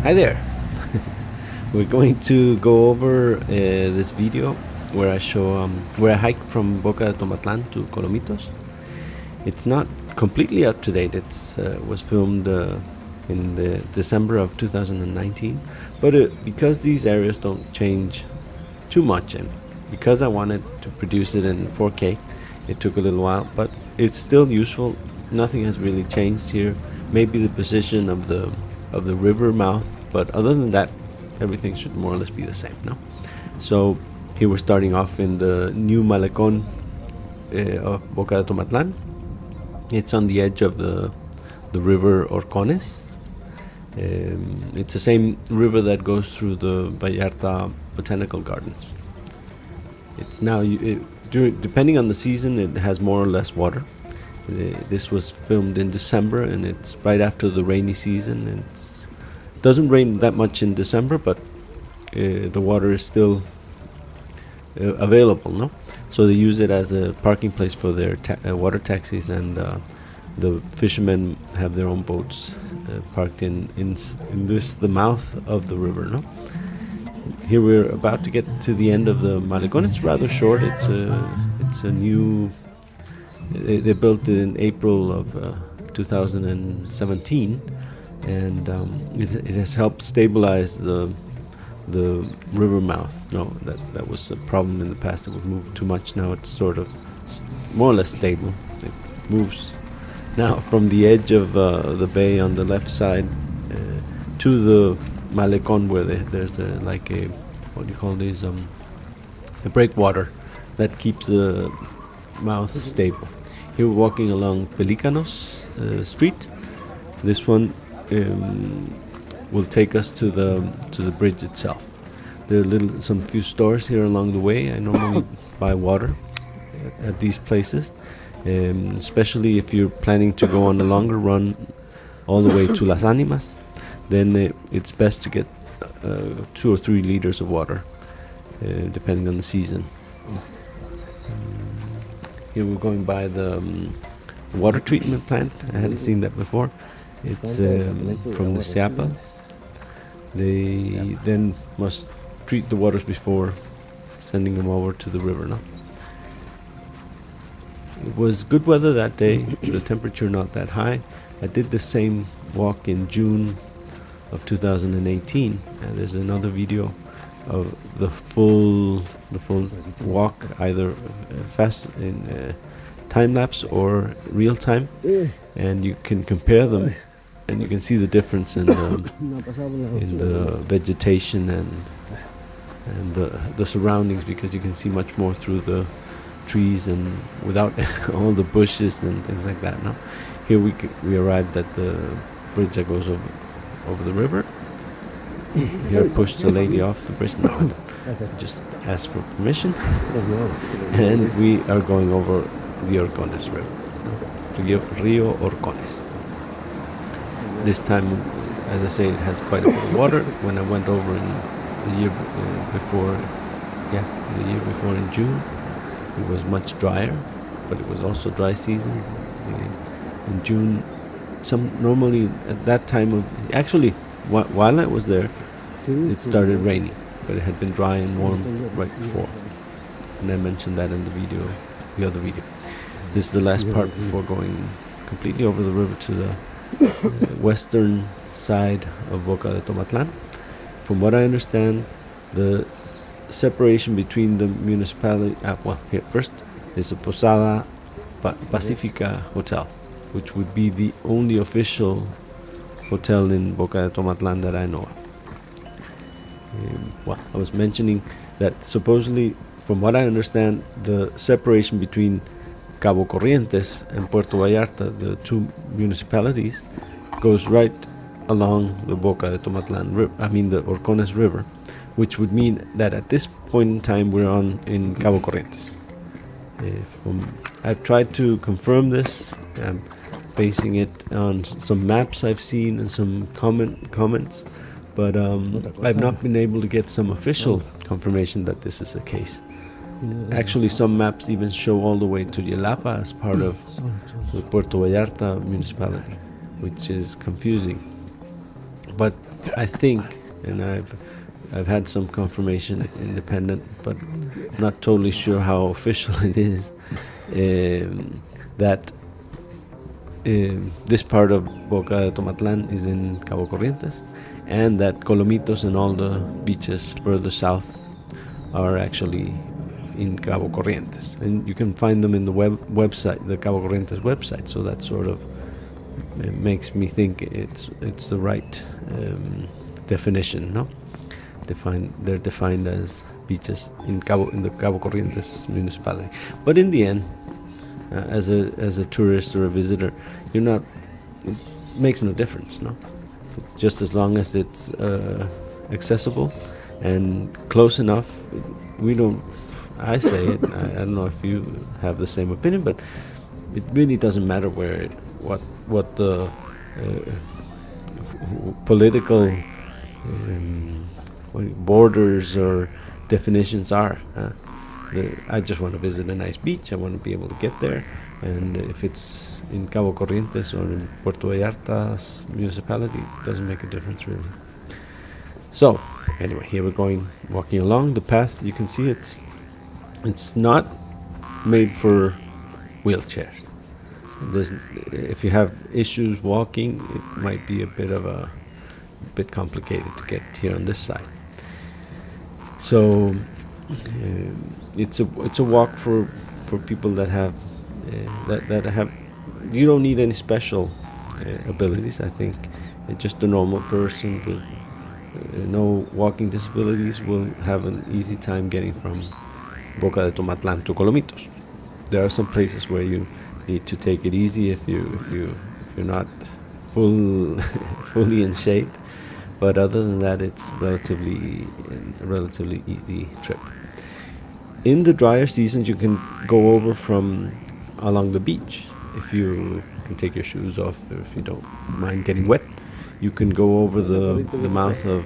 Hi there. We're going to go over this video where I show where I hike from Boca de Tomatlan to Colomitos. It's not completely up to date. It's was filmed in the December of 2019, but because these areas don't change too much, and because I wanted to produce it in 4K, it took a little while, but it's still useful. Nothing has really changed here. Maybe the position of the river mouth, but other than that, everything should more or less be the same. No, so here we're starting off in the new Malecón of Boca de Tomatlan. It's on the edge of the river Orcones. It's the same river that goes through the Vallarta Botanical Gardens. It's now, depending on the season, it has more or less water. This was filmed in December, and it's right after the rainy season. And it doesn't rain that much in December, but the water is still available, no? So they use it as a parking place for their water taxis, and the fishermen have their own boats parked in the mouth of the river, no? Here we're about to get to the end of the Malecón. It's rather short. It's a new. They built it in April of 2017, and it has helped stabilize the river mouth. No, that was a problem in the past. It would move too much. Now it's sort of more or less stable. It moves now from the edge of the bay on the left side to the Malecón, where there's like a, what do you call these, a breakwater that keeps the mouth stable. Here we're walking along Pelicanos Street. This one will take us to the bridge itself. There are some few stores here along the way. I normally buy water at these places, especially if you're planning to go on a longer run all the way to Las Animas. Then it's best to get 2 or 3 liters of water, depending on the season. Here we're going by the water treatment plant. I hadn't seen that before. It's from the Siapa. They then must treat the waters before sending them over to the river. No? It was good weather that day. The temperature not that high. I did the same walk in June of 2018, and there's another video of the full walk, either fast in time lapse or real time, and you can compare them, and you can see the difference in the vegetation and the surroundings, because you can see much more through the trees and without all the bushes and things like that. No, here we arrived at the bridge that goes over the river. Here I pushed the lady off the bridge. No, just asked for permission. And we are going over the Orcones River, Rio Orcones. This time, as I say, it has quite a bit of water. When I went over in the year before in June, it was much drier, but it was also dry season. In June, normally at that time of, actually, while I was there, it started raining, but it had been dry and warm right before, and I mentioned that in the other video. This is the last part before going completely over the river to the western side of Boca de Tomatlan. From what I understand, the separation between the municipality, here first is the Posada Pacifica Hotel, which would be the only official hotel in Boca de Tomatlan that I know of. I was mentioning that supposedly, from what I understand, the separation between Cabo Corrientes and Puerto Vallarta, the 2 municipalities, goes right along the Boca de Tomatlan river, the Orcones River, which would mean that at this point in time we're in Cabo Corrientes. I've tried to confirm this. I'm basing it on some maps I've seen and some comments, but I've not been able to get some official confirmation that this is the case. Actually, some maps even show all the way to Yelapa as part of the Puerto Vallarta municipality, which is confusing. But I think, and I've had some confirmation independent, but I'm not totally sure how official it is, that this part of Boca de Tomatlan is in Cabo Corrientes, and that Colomitos and all the beaches further south are actually in Cabo Corrientes, and you can find them in the website, the Cabo Corrientes website. So that sort of makes me think it's the right definition. No, they're defined as beaches in the Cabo Corrientes municipality. But in the end, as a tourist or a visitor, you're not. It makes no difference. No, just as long as it's accessible and close enough. We don't. I say it. I don't know if you have the same opinion, but it really doesn't matter what the political borders or definitions are. I just want to visit a nice beach. I want to be able to get there, and if it's in Cabo Corrientes or in Puerto Vallarta's municipality, it doesn't make a difference really. So anyway, here we're walking along the path. You can see it's not made for wheelchairs. If you have issues walking, it might be a bit complicated to get here on this side. So it's a walk for people that have that have. You don't need any special abilities. I think just a normal person with no walking disabilities will have an easy time getting from Boca de Tomatlan to Colomitos. There are some places where you need to take it easy if you're not fully in shape, but other than that, it's a relatively easy trip. In the drier seasons, you can go over from along the beach. If you can take your shoes off, if you don't mind getting wet, you can go over the mouth of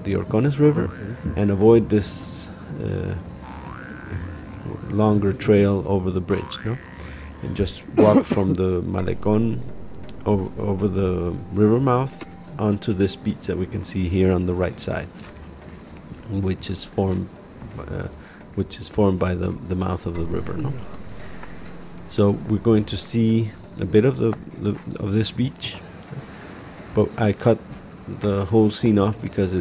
the Orcones River and avoid this longer trail over the bridge, no? And just walk from the Malecón over the river mouth onto this beach that we can see here on the right side, which is formed by the mouth of the river, no? So we're going to see a bit of of this beach, but I cut the whole scene off because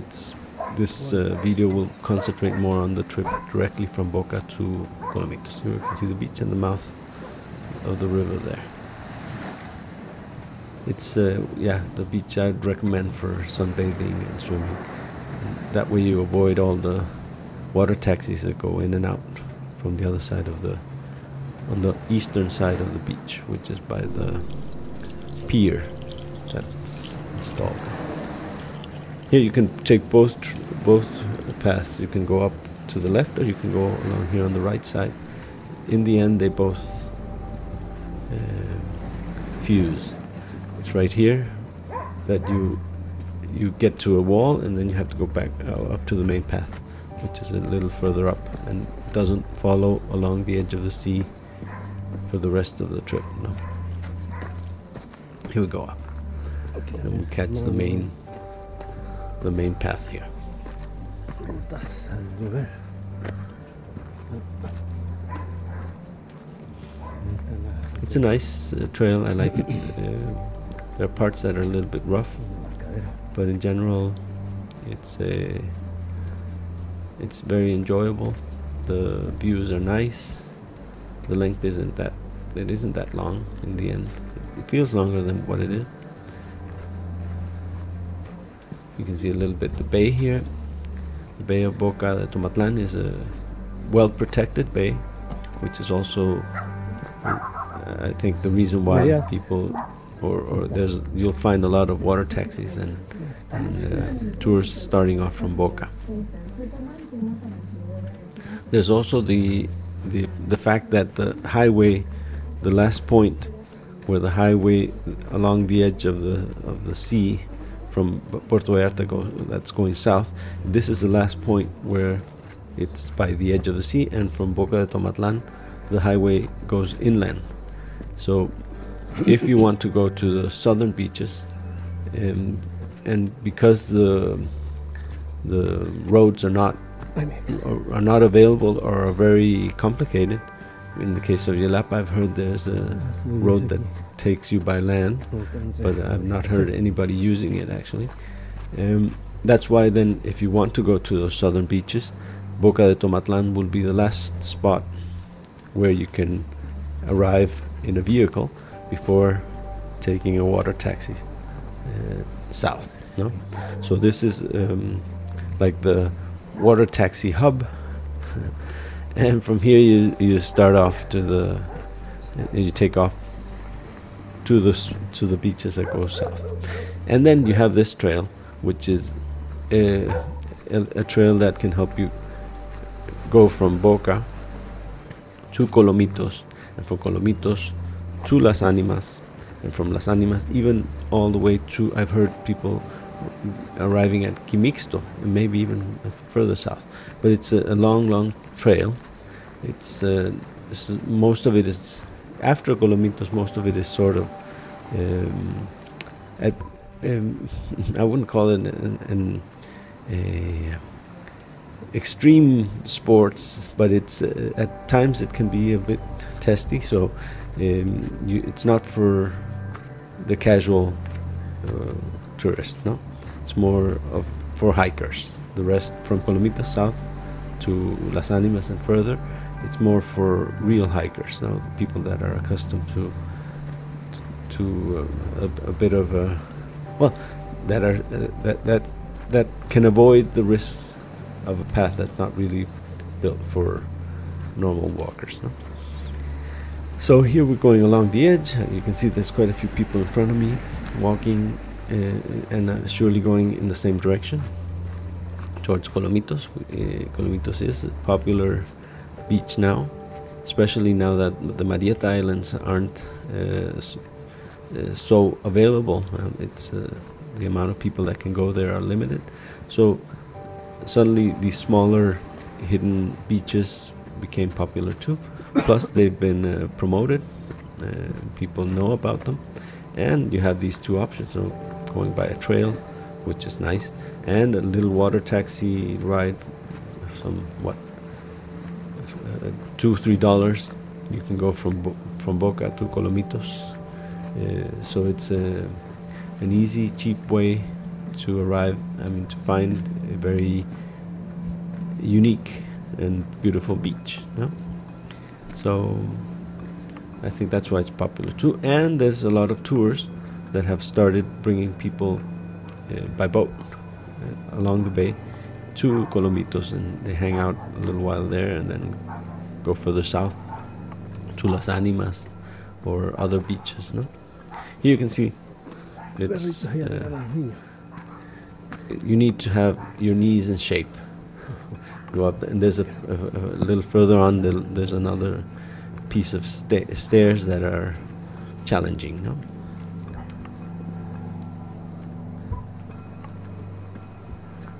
this video will concentrate more on the trip directly from Boca to Colomitos. You can see the beach and the mouth of the river there. It's the beach I'd recommend for sunbathing and swimming. That way you avoid all the water taxis that go in and out from the other side on the eastern side of the beach, which is by the pier that's installed. Here you can take both paths. You can go up to the left or you can go along here on the right side. In the end, they both fuse. It's right here that you get to a wall, and then you have to go back up to the main path, which is a little further up and doesn't follow along the edge of the sea for the rest of the trip. No. Here we go up, and we catch the main path here. It's a nice trail. I like it. There are parts that are a little bit rough, but in general, it's very enjoyable. The views are nice. The length isn't that long in the end. It feels longer than what it is. You can see a little bit the bay here. The Bay of Boca de Tomatlan is a well-protected bay, which is also, I think, the reason why people, or you'll find a lot of water taxis and tourists starting off from Boca. There's also the fact that the highway, the last point where the highway along the edge of the sea from Puerto Vallarta that's going south, this is the last point where it's by the edge of the sea, and from Boca de Tomatlan the highway goes inland. So if you want to go to the southern beaches, because the roads are not available or are very complicated. In the case of Yelapa, I've heard there's a road that takes you by land, but I've not heard anybody using it actually. That's why then, if you want to go to those southern beaches, Boca de Tomatlan will be the last spot where you can arrive in a vehicle before taking a water taxi south. No, so this is like the water taxi hub, and from here you start off you take off to the beaches that go south, and then you have this trail, which is a trail that can help you go from Boca to Colomitos, and from Colomitos to Las Animas, and from Las Animas even all the way to, I've heard people arriving at Quimixto, and maybe even further south. But it's a long trail. It's most of it is after Colomitos. Most of it is sort of I wouldn't call it an extreme sports, but it's at times it can be a bit testy. So it's not for the casual tourist. No, it's more of for hikers. The rest, from Colomitos south to Las Animas and further, it's more for real hikers. No, people that are accustomed to a bit of a, well, that are that can avoid the risks of a path that's not really built for normal walkers. No? So here we're going along the edge. You can see there's quite a few people in front of me walking and surely going in the same direction towards Colomitos. Colomitos is a popular beach now, especially now that the Marieta Islands aren't so available. It's the amount of people that can go there are limited. So suddenly these smaller hidden beaches became popular too. Plus they've been promoted, people know about them, and you have these two options, so going by a trail, which is nice, and a little water taxi ride, somewhat $2-3. You can go from Boca to Colomitos. So it's an easy, cheap way to arrive. I mean, to find a very unique and beautiful beach. No? So I think that's why it's popular too. And there's a lot of tours that have started bringing people by boat along the bay to Colomitos, and they hang out a little while there and then go further south to Las Animas or other beaches. No? Here you can see it's you need to have your knees in shape. Go up, and there's a little further on. There's another piece of stairs that are challenging. No.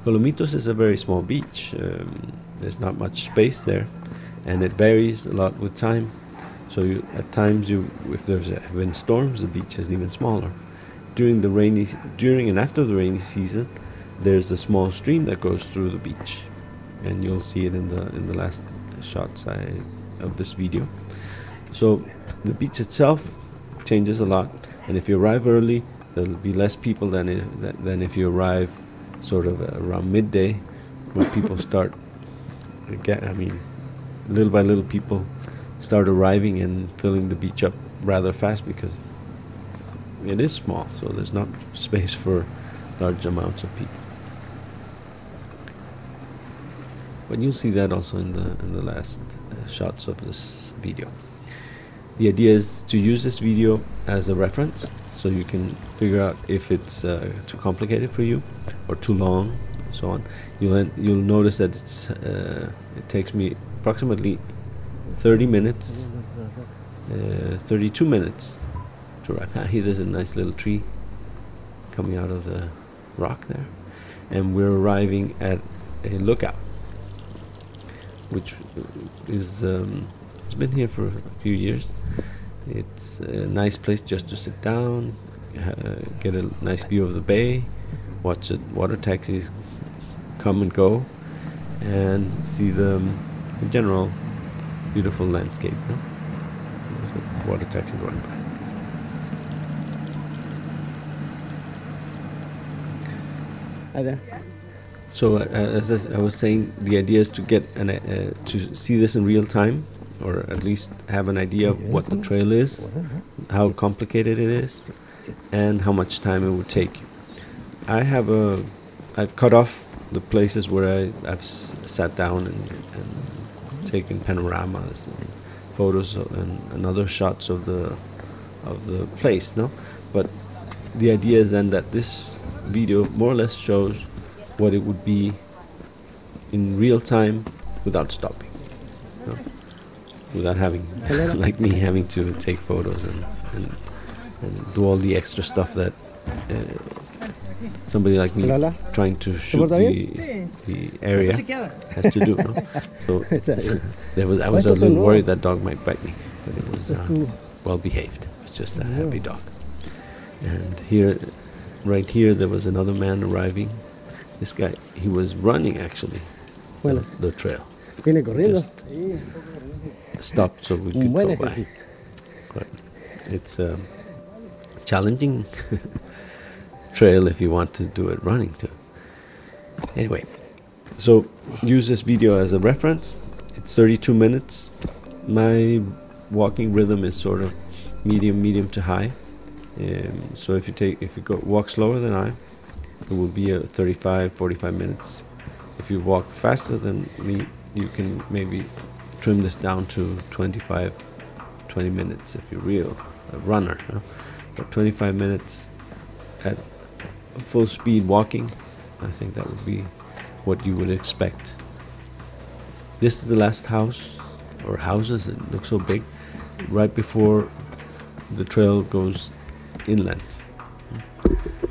Colomitos is a very small beach. There's not much space there, and it varies a lot with time. So at times, if there's been storms, the beach is even smaller. During and after the rainy season, there's a small stream that goes through the beach, and you'll see it in the last shots of this video. So the beach itself changes a lot, and if you arrive early, there'll be less people than if you arrive sort of around midday, when people start. Little by little, people start arriving and filling the beach up rather fast because it is small, so there's not space for large amounts of people. But you'll see that also in the last shots of this video. The idea is to use this video as a reference, so you can figure out if it's too complicated for you or too long, and so on. You'll notice that it takes me approximately 30 minutes, 32 minutes to arrive. Here there's a nice little tree coming out of the rock there, and we're arriving at a lookout, which is it's been here for a few years. It's a nice place just to sit down, get a nice view of the bay, watch the water taxis come and go, and see the general beautiful landscape. No? There's a water taxi going by. Hi there. So as I was saying, the idea is to get to see this in real time, or at least have an idea of what the trail is, how complicated it is, and how much time it would take you. I've cut off the places where I've sat down and taken panoramas and photos and other shots of the place. No, but the idea is then that this video more or less shows what it would be in real time without stopping, no? Without having like me having to take photos and do all the extra stuff that somebody like me trying to shoot the area has to do. No? So I was a little worried that dog might bite me, but it was well behaved. It was just a happy dog. And here, right here, there was another man arriving. This guy, he was running actually the trail. Just stopped so we could go by. But it's a challenging trail if you want to do it running too. Anyway, so use this video as a reference. It's 32 minutes. My walking rhythm is sort of medium to high. So if you walk slower than I, it will be 35-45 minutes. If you walk faster than me, you can maybe trim this down to 25-20 minutes if you're a runner. No? But 25 minutes at full speed walking, I think that would be what you would expect. This is the last house or houses. It looks so big. Right before the trail goes inland.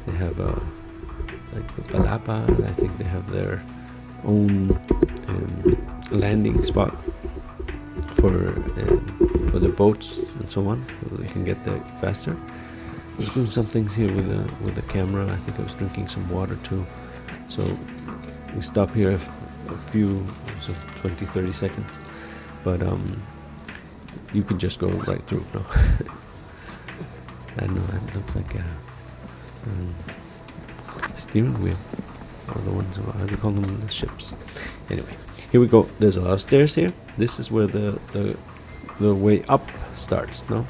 They have like the Palapa. I think they have their own landing spot for the boats and so on, so they can get there faster. I was doing some things here with the camera. I think I was drinking some water too. So we stop here a few, so 20-30 seconds, but you could just go right through. No. I know that looks like a steering wheel, or the ones, how do you call them, the ships. Anyway, here we go. There's a lot of stairs here. This is where the way up starts, no?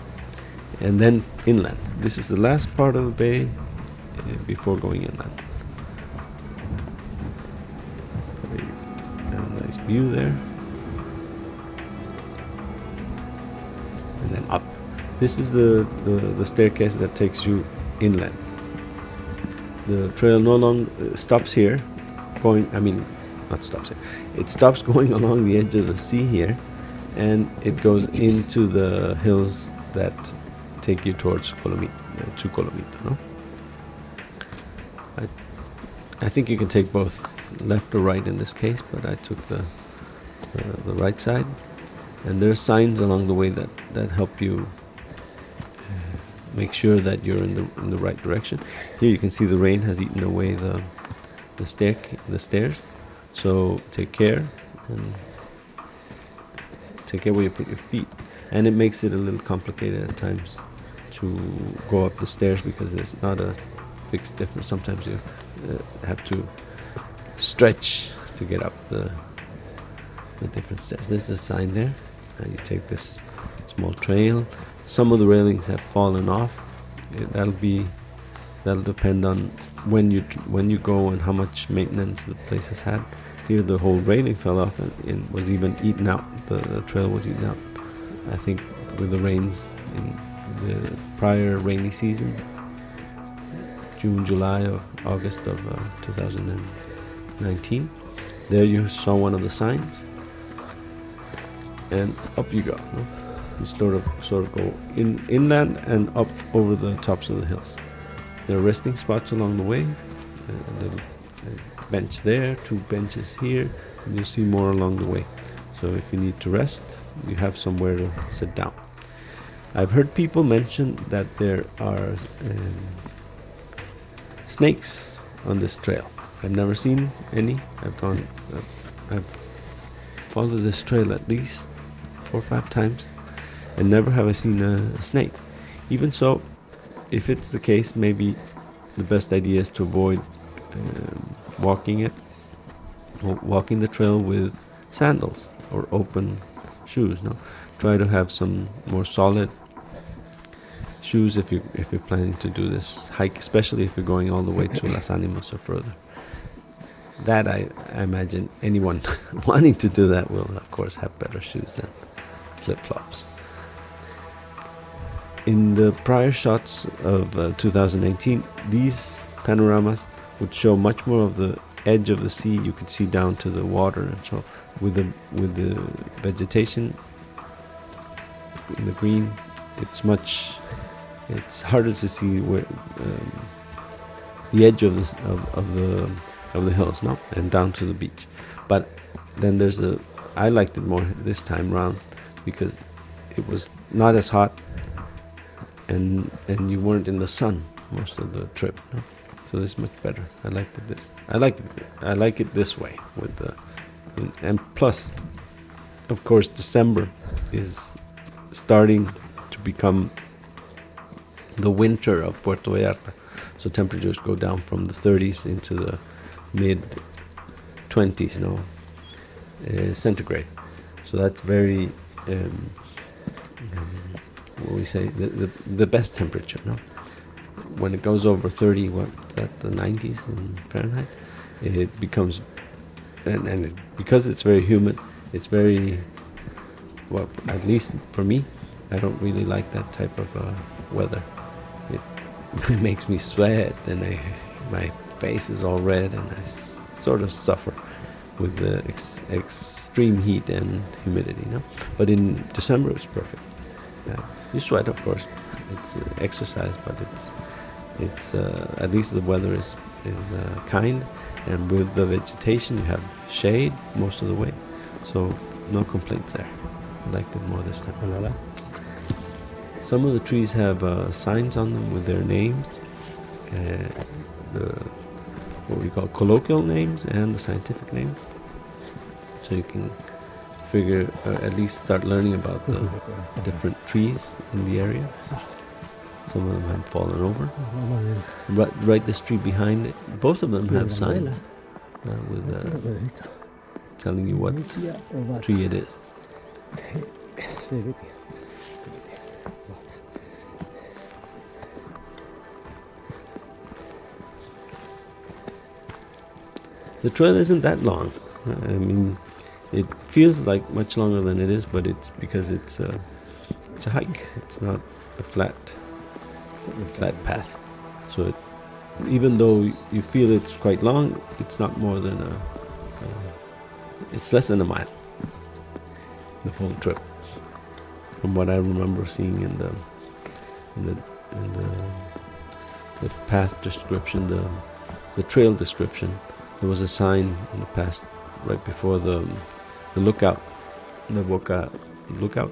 And then inland. This is the last part of the bay before going inland. A nice view there. And then up. This is the staircase that takes you inland. The trail no longer stops here, not stops here. It stops going along the edge of the sea here, and it goes into the hills that take you towards Colomito, no? I think you can take both left or right in this case, but I took the right side, and there are signs along the way that help you make sure that you're in the right direction. Here you can see the rain has eaten away the stairs, so take care where you put your feet. And it makes it a little complicated at times to go up the stairs because it's not a fixed difference. Sometimes you have to stretch to get up the different stairs. There's a sign there, and you take this small trail. Some of the railings have fallen off. That'll depend on when you go and how much maintenance the place has had. Here the whole railing fell off and was even eaten out. The trail was eaten out, I think, with the rains in the prior rainy season, June, July, or August of 2019. There you saw one of the signs, and up you go. No? You sort of go inland and up over the tops of the hills. There are resting spots along the way, a little bench there, 2 benches here, and you'll see more along the way. So if you need to rest, you have somewhere to sit down. I've heard people mention that there are snakes on this trail. I've never seen any. I've followed this trail at least 4 or 5 times, and never have I seen a snake. Even so, if it's the case, maybe the best idea is to avoid walking the trail with sandals or open shoes. No, try to have some more solid shoes if you're planning to do this hike, especially if you're going all the way to Las Animas or further. That I imagine anyone wanting to do that will of course have better shoes than flip-flops. In the prior shots of 2018, these panoramas would show much more of the edge of the sea. You could see down to the water, and so with the vegetation in the green, it's harder to see where the edge of the hills, no, and down to the beach. But then I liked it more this time round because it was not as hot, and you weren't in the sun most of the trip, no? So this is much better. I like it this way with and plus, of course, December is starting to become the winter of Puerto Vallarta. So temperatures go down from the 30s into the mid 20s, centigrade. So that's very what we say, the best temperature, no? When it goes over 30, what's that, the 90s in Fahrenheit, it becomes, and because it's very humid, it's very, well, at least for me, I don't really like that type of weather. It makes me sweat, and my face is all red, and I sort of suffer with the extreme heat and humidity, no? But in December it's perfect. You sweat, of course. It's exercise, but it's at least the weather is kind, and with the vegetation you have shade most of the way, so no complaints there. I liked it more this time. Some of the trees have signs on them with their names, what we call colloquial names and the scientific names, so you can figure, at least start learning about the different trees in the area. Some of them have fallen over. Right this tree behind it, both of them have signs with telling you what tree it is. The trail isn't that long. I mean, it feels like much longer than it is, but it's because it's a hike. It's not a flat path. So even though you feel it's quite long, it's not more than it's less than a mile, the whole trip, from what I remember seeing in the path description, the trail description. There was a sign in the past, right before the lookout, the Boca lookout,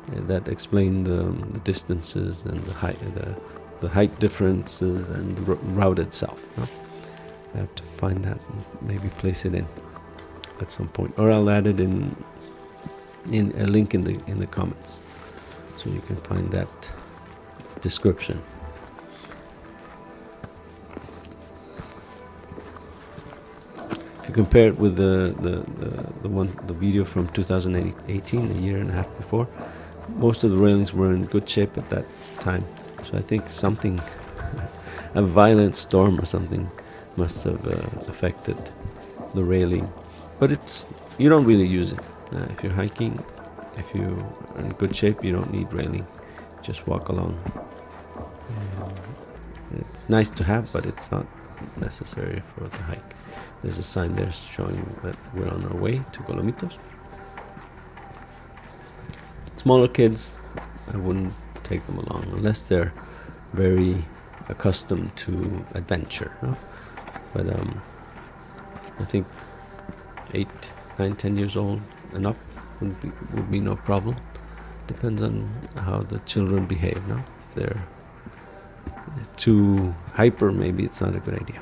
that explained the distances and the height differences and the route itself. No? I have to find that and maybe place it in at some point, or I'll add it in a link in the comments, so you can find that description. If you compare it with the video from 2018, a year and a half before, most of the railings were in good shape at that time. So I think a violent storm or something must have affected the railing. But you don't really use it. If you're hiking, if you're in good shape, you don't need railing. Just walk along. It's nice to have, but it's not necessary for the hike. There's a sign there showing that we're on our way to Colomitos. Smaller kids, I wouldn't take them along unless they're very accustomed to adventure, no? But I think 8, 9, 10 years old and up would be no problem. Depends on how the children behave, no? If they're too hyper, maybe it's not a good idea.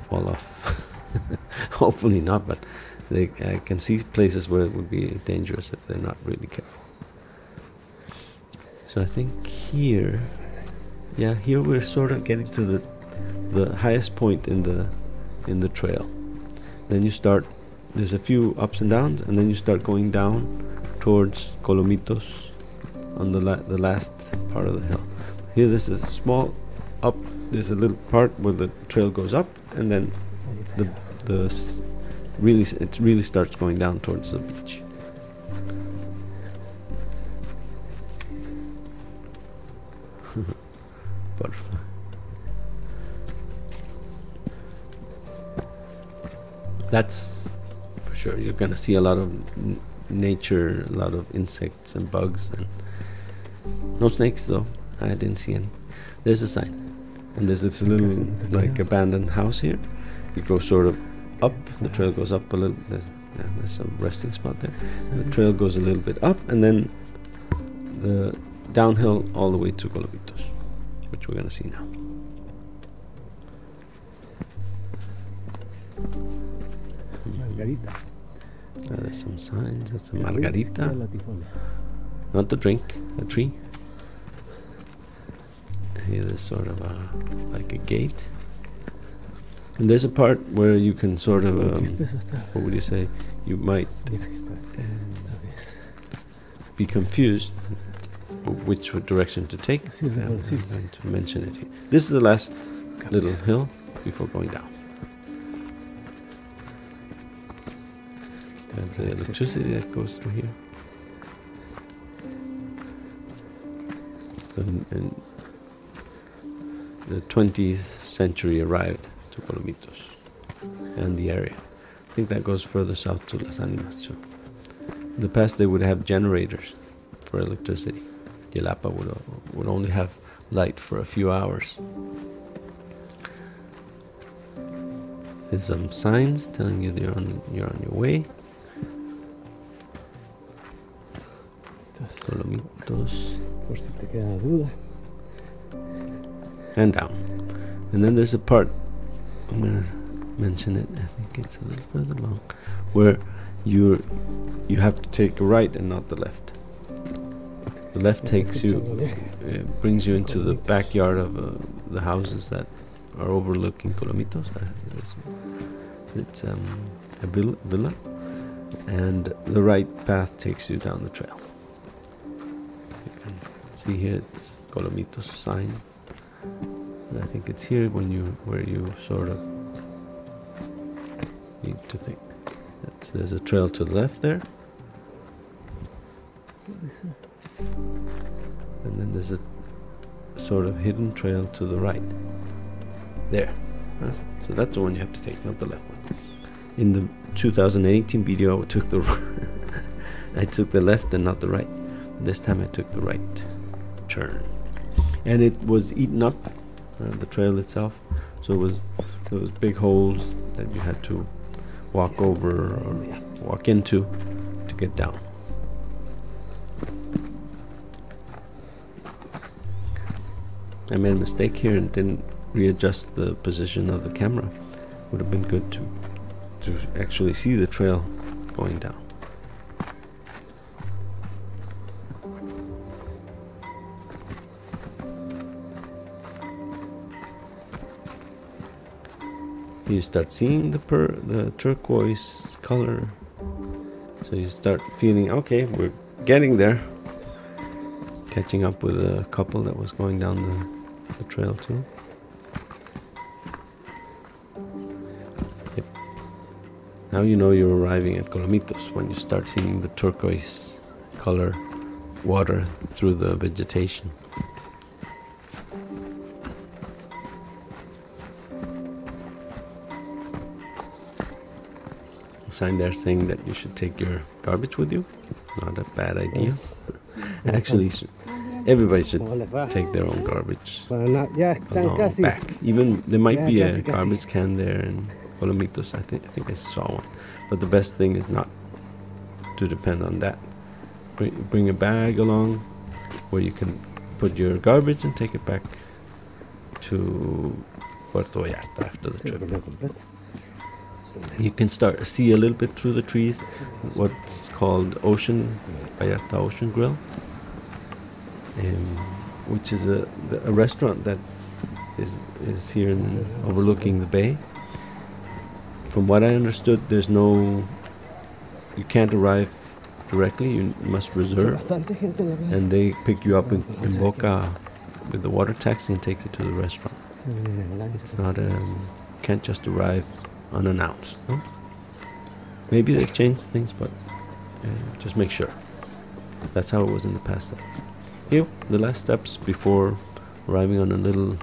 fall off. Hopefully not, but I can see places where it would be dangerous if they're not really careful. So I think here, yeah, here we're sort of getting to the highest point in the trail. Then you start, there's a few ups and downs, and then you start going down towards Colomitos on the last part of the hill. Here there's a small up, there's a little part where the trail goes up, and then it really starts going down towards the beach. Butterfly. That's for sure. You're gonna see a lot of nature, a lot of insects and bugs, and no snakes though. I didn't see any. There's a sign, and there's this little like abandoned house here. You go sort of up. The trail goes up a little. There's some resting spot there. The trail goes a little bit up, and then the downhill all the way to Colomitos, which we're gonna see now. Margarita. There's some signs. That's a margarita. Not to drink, a tree. Here there's sort of like a gate. And there's a part where you can sort of, what would you say? You might be confused which direction to take. I'm going to mention it here. This is the last little hill before going down. We have the electricity that goes through here. So in the 20th century arrived to Colomitos and the area. I think that goes further south to Las Animas too. In the past they would have generators for electricity. Yelapa would only have light for a few hours. There's some signs telling you you're on your way. Colomitos. Por si te queda duda. And down. And then there's a part, I'm going to mention it, I think it's a little further along, where you have to take a right and not the left. The left takes you, brings you into the backyard of the houses that are overlooking Colomitos. It's a villa, and the right path takes you down the trail. You can see here it's Colomitos sign. And I think it's here where you sort of need to think. There's a trail to the left there. And then there's a sort of hidden trail to the right. There. So that's the one you have to take, not the left one. In the 2018 video I took the left and not the right. This time I took the right turn. And it was eaten up, the trail itself. So there was big holes that you had to walk over or walk into to get down. I made a mistake here and didn't readjust the position of the camera. Would have been good to actually see the trail going down. You start seeing the turquoise color, so you start feeling, okay, we're getting there. Catching up with a couple that was going down the trail too. Yep. Now you know you're arriving at Colomitos when you start seeing the turquoise color water through the vegetation. Sign there saying that you should take your garbage with you. Not a bad idea. Actually, everybody should take their own garbage along back. Even there might be a garbage can there in Colomitos. I think I saw one. But the best thing is not to depend on that. Bring a bag along where you can put your garbage and take it back to Puerto Vallarta after the trip. You can start see a little bit through the trees what's called Vallarta Ocean Grill, which is a restaurant that is here overlooking the bay. From what I understood, you can't arrive directly, you must reserve, and they pick you up in Boca with the water taxi and take you to the restaurant. It's not you can't just arrive unannounced, no? Maybe they've changed things, but just make sure. That's how it was in the past, at least. Here, the last steps before arriving on a little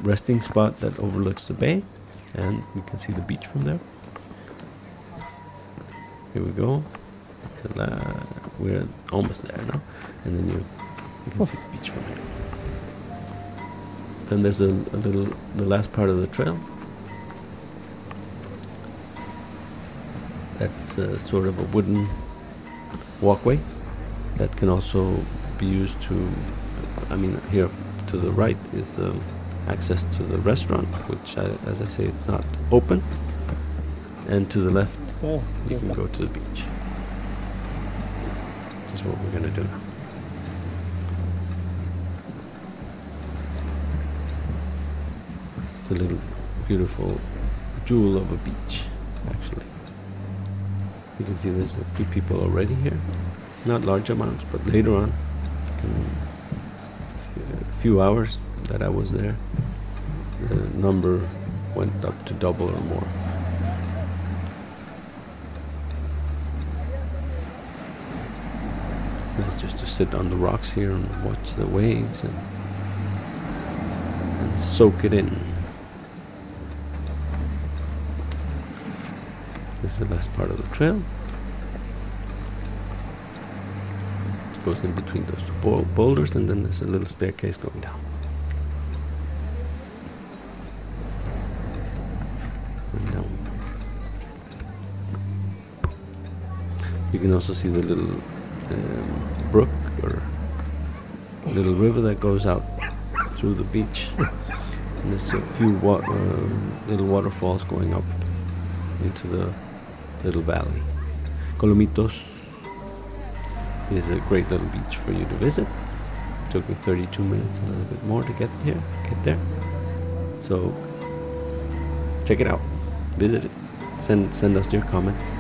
resting spot that overlooks the bay, and you can see the beach from there. Here we go. We're almost there now, and then you can see the beach from here. Then there's the last part of the trail. That's sort of a wooden walkway that can also be used to, here to the right is access to the restaurant, which, as I say, it's not open. And to the left, you can go to the beach. This is what we're going to do now. The little beautiful jewel of a beach, actually. You can see there's a few people already here. Not large amounts, but later on, in a few hours that I was there, the number went up to double or more. It's nice just to sit on the rocks here and watch the waves and soak it in. This is the last part of the trail. It goes in between those two boulders, and then there's a little staircase going down. And down. You can also see the little brook or little river that goes out through the beach. And there's a few little waterfalls going up into the little valley. Colomitos is a great little beach for you to visit. It took me 32 minutes, a little bit more to get there. So check it out, visit it, send us your comments,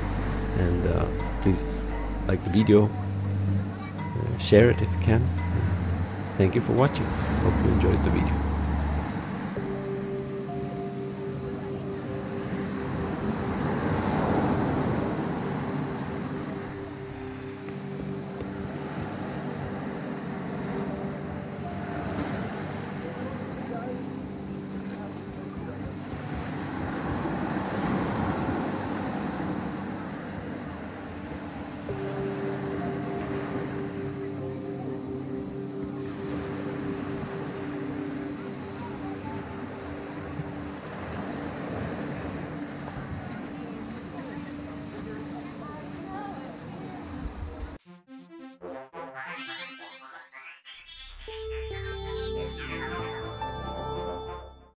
and please like the video, share it if you can. Thank you for watching. Hope you enjoyed the video.